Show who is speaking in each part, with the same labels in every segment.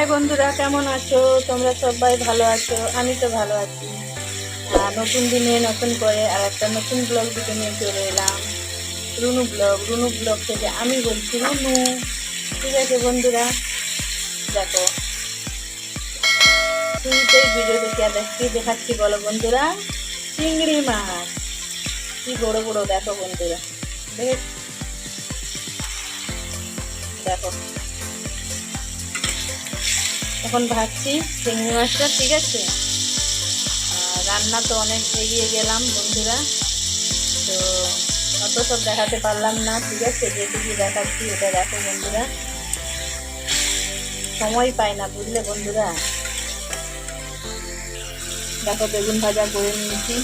Speaker 1: High বন্ধুরা, কেমন আছো? তোমরা সবাই ভালো আছো? আমি তো ভালো আছি। নতুন দিনে নতুন করে আর একটা নতুন ব্লগ দিতে নিয়ে চলে এলাম। রুনু ব্লগ থেকে আমি বলছি রুনু। ঠিক আছে বন্ধুরা, দেখো শুরুতেই ভিডিও দেখে কি দেখাচ্ছি বলো বন্ধুরা? চিংড়ি মাছ, কি বড় বড় দেখো বন্ধুরা। দেখো এখন ভাজছি চিংড়ি মাছটা, ঠিক আছে। রান্না তো অনেক এগিয়ে গেলাম বন্ধুরা, তো অত সব দেখাতে পারলাম না, ঠিক আছে। যেটুকু দেখাচ্ছি এটা দেখো বন্ধুরা, সময় পাই না বুঝলে বন্ধুরা। দেখো বেগুন ভাজা করে নিয়েছি,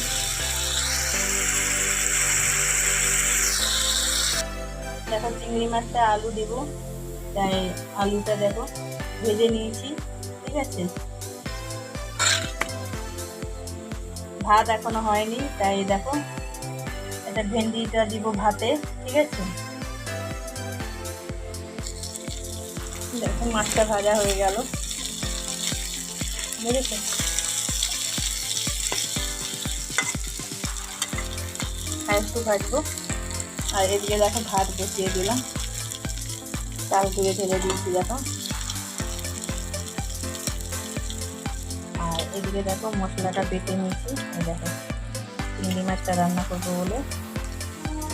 Speaker 1: দেখো চিংড়ি মাছটা আলু দেব, তাই আলুটা দেখো ভেজে নিয়েছি, ঠিক আছে। ভাত এখনো হয়নি, তাই দেখো এটা ভেন্ডিটা দিব ভাতে, ঠিক আছে। দেখো মাছটা ভাজা হয়ে গেল, বুঝেছো। আর একটু ভাজবো, আর এদিকে দেখো ভাত বসিয়ে দিলাম, চাল ধুয়ে ঢেলে দিয়েছি দেখো। আর এদিকে দেখো মশলাটা বেটে নিয়েছি, দেখো চিংড়ি মাছটা রান্না করবো বলে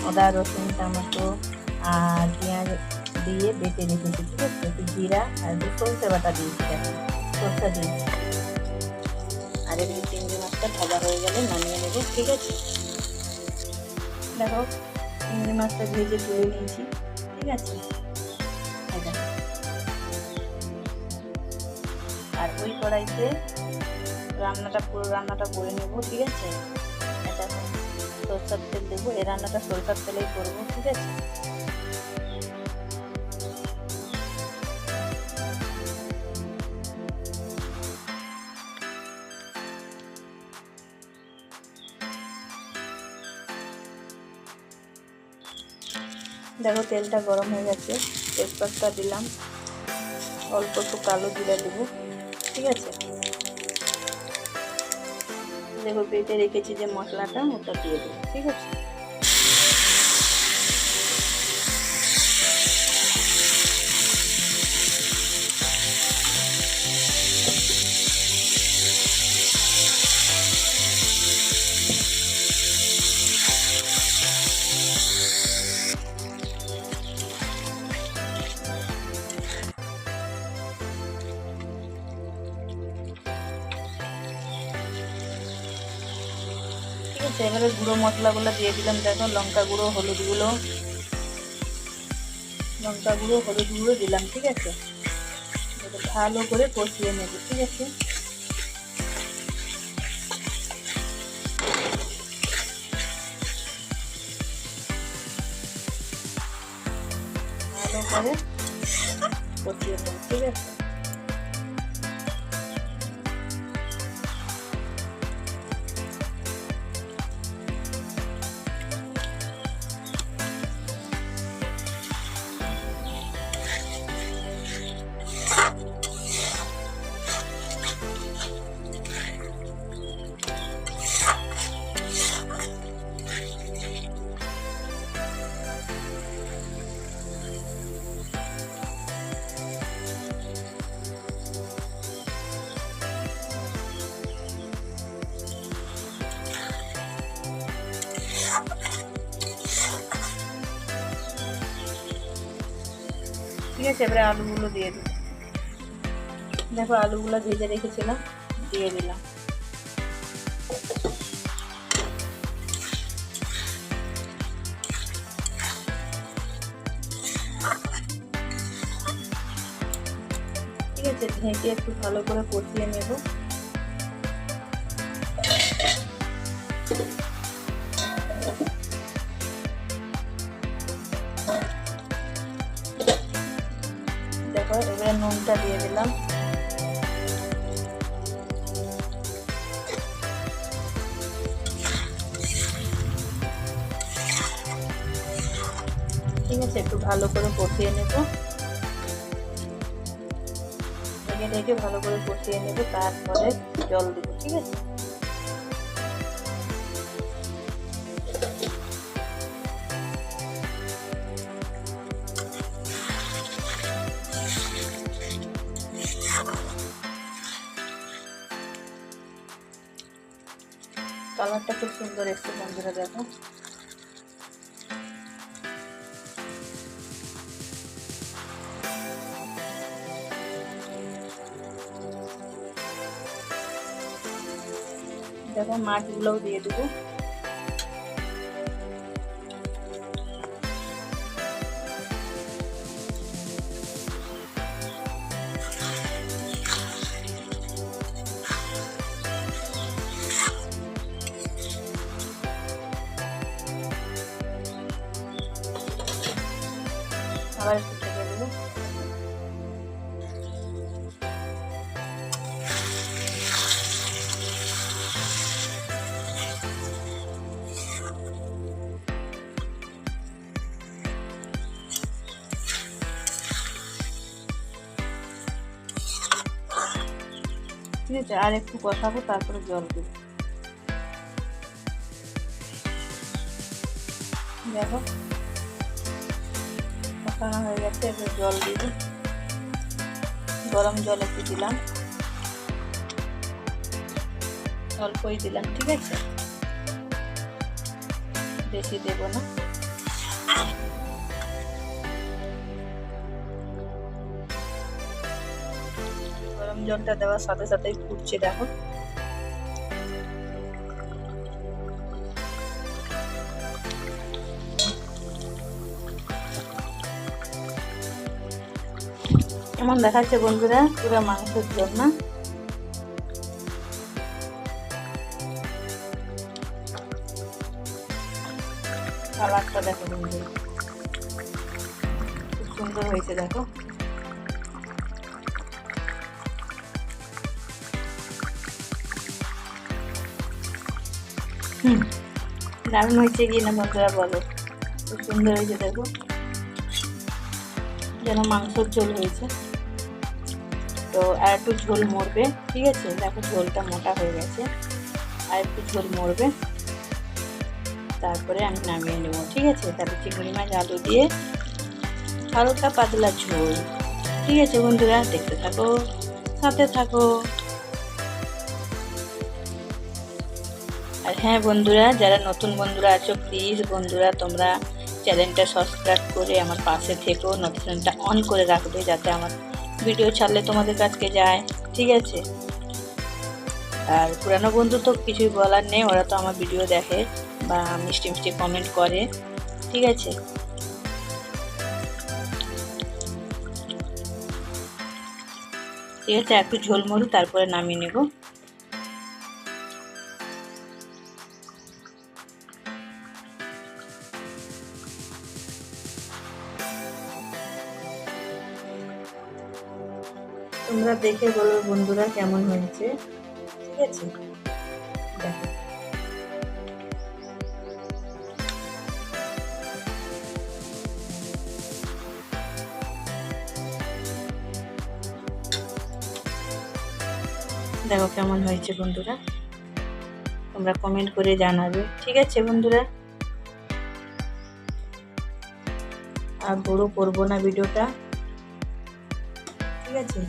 Speaker 1: আদা রসুন টমেটো আর পেঁয়াজ দিয়ে বেটে রেখেছি, ঠিক আছে। একটু জিরা আর সরষে বাটা দিয়েছি, দেখো সরষে দিয়েছি। আর এদিকে চিংড়ি মাছটা ভাজা হয়ে গেলে নামিয়ে নেবো, ঠিক আছে। দেখো চিংড়ি মাছটা ভেজে তুলে নিয়েছি, ঠিক আছে। আর ওই কড়াইতে পুরো রান্নাটা করে নেবো, ঠিক আছে। এটা সরষের তেল দেবো, এই রান্নাটা সরষের তেলেই করবো, ঠিক আছে। দেখো তেলটা গরম হয়ে গেছে, তেজপাতা দিলাম, অল্প একটু কালো জিরা দেবো, ঠিক আছে। দেখো বেটে রেখেছি যে মশলাটা, ওটা দিয়ে দেবো, ঠিক আছে। ঠিক আছে, এবারে গুঁড়ো মশলাগুলো দিয়ে দিলাম, দেখো লঙ্কা গুঁড়ো হলুদ গুঁড়ো দিলাম, ঠিক আছে। ভালো করে কষিয়ে নেব, ঠিক আছে। ভালো করে কষিয়ে নেব, ঠিক আছে। ঠিক আছে, এবারে আলুগুলো দিয়ে দিই। দেখো আলুগুলো ভেজে রেখেছিলাম, দিয়ে দিলাম। ঠিক আছে, ঢেকে একটু ভালো করে কষিয়ে নেব। দেখো এবারে নুনটা দিয়ে দিলাম, ঠিক আছে। একটু ভালো করে কষিয়ে নেব। ঢেকে ঢেকে ভালো করে কষিয়ে নেব, তারপরে জল দেবো। ঠিক আছে, কালারটা খুব সুন্দর এসছে বন্ধুরা, দেখো। দেখো মাছগুলোও দিয়ে দেবো। আবার একটু ঢেকে দেবো। ঠিক আছে, আর একটু কষাবো, তারপরে জল দেবো। দেখো কষানো হয়ে গেছে, এবার জল দিব। গরম জল একটু দিলাম, অল্পই দিলাম। ঠিক আছে, বেশি দেব না। গরম জলটা দেওয়ার সাথে সাথেই ফুটছে, দেখো। এমন দেখাচ্ছে বন্ধুরা, পুরো মাংসের ঝোল না। কালারটা দেখো বন্ধুরা, খুব সুন্দর হয়েছে, দেখো। দারুণ হয়েছে কি না বন্ধুরা বলো, খুব সুন্দর হয়েছে, দেখো। যেন মাংসের ঝোল হয়েছে। তো আর একটু ঝোল মরবে। ঠিক আছে, দেখো ঝোলটা মোটা হয়ে গেছে, আর একটু ঝোল মরবে, তারপরে আমি নামিয়ে নেব। ঠিক আছে, তারপর চিংড়ি মাছ আলু দিয়ে হালকা পাতলা ঝোল। ঠিক আছে বন্ধুরা, দেখতে থাকো, সাথে থাকো। আর হ্যাঁ বন্ধুরা, যারা নতুন বন্ধুরা আছো, প্লিজ বন্ধুরা তোমরা চ্যানেলটা সাবস্ক্রাইব করে আমার পাশে থেকো, নোটিফিকেশনটা অন করে রাখবে, যাতে আমার ভিডিও ছাড়লে তোমাদের কাছে যায়। ঠিক আছে, আর পুরানো বন্ধু তো কিছুই বলার নেই, ওরা তো আমার ভিডিও দেখে বা মিষ্টি মিষ্টি কমেন্ট করে। ঠিক আছে, ঠিক আছে, একটু ঝোল মরু, তারপরে নামিয়ে নেব। তোমরা দেখে বলো বন্ধুরা কেমন হয়েছে। ঠিক আছে, দেখো দেখো কেমন হয়েছে বন্ধুরা, তোমরা কমেন্ট করে জানাবে। ঠিক আছে বন্ধুরা, আর বড় করবো না ভিডিওটা। ঠিক আছে,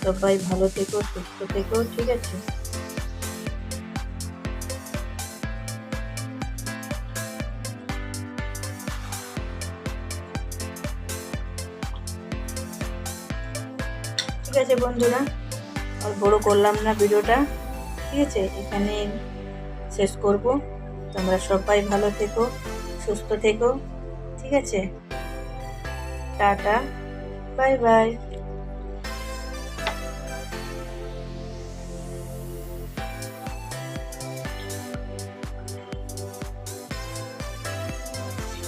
Speaker 1: সবাই ভালো থেকো, সুস্থ থেকো। ঠিক আছে, ঠিক আছে বন্ধুরা, আর বড় করলাম না ভিডিওটা। ঠিক আছে, এখানে শেষ করব। তোমরা সবাই ভালো থেকো, সুস্থ থেকো। ঠিক আছে, টাটা, বাই বাই।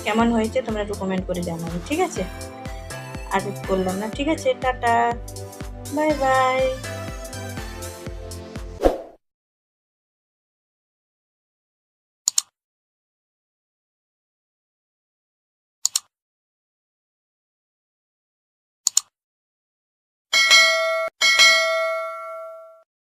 Speaker 1: কেমন হয়েছে তোমরা একটু কমেন্ট করে জানাবে। ঠিক আছে, আর করলাম না। ঠিক আছে, টাটা, বাই বাই।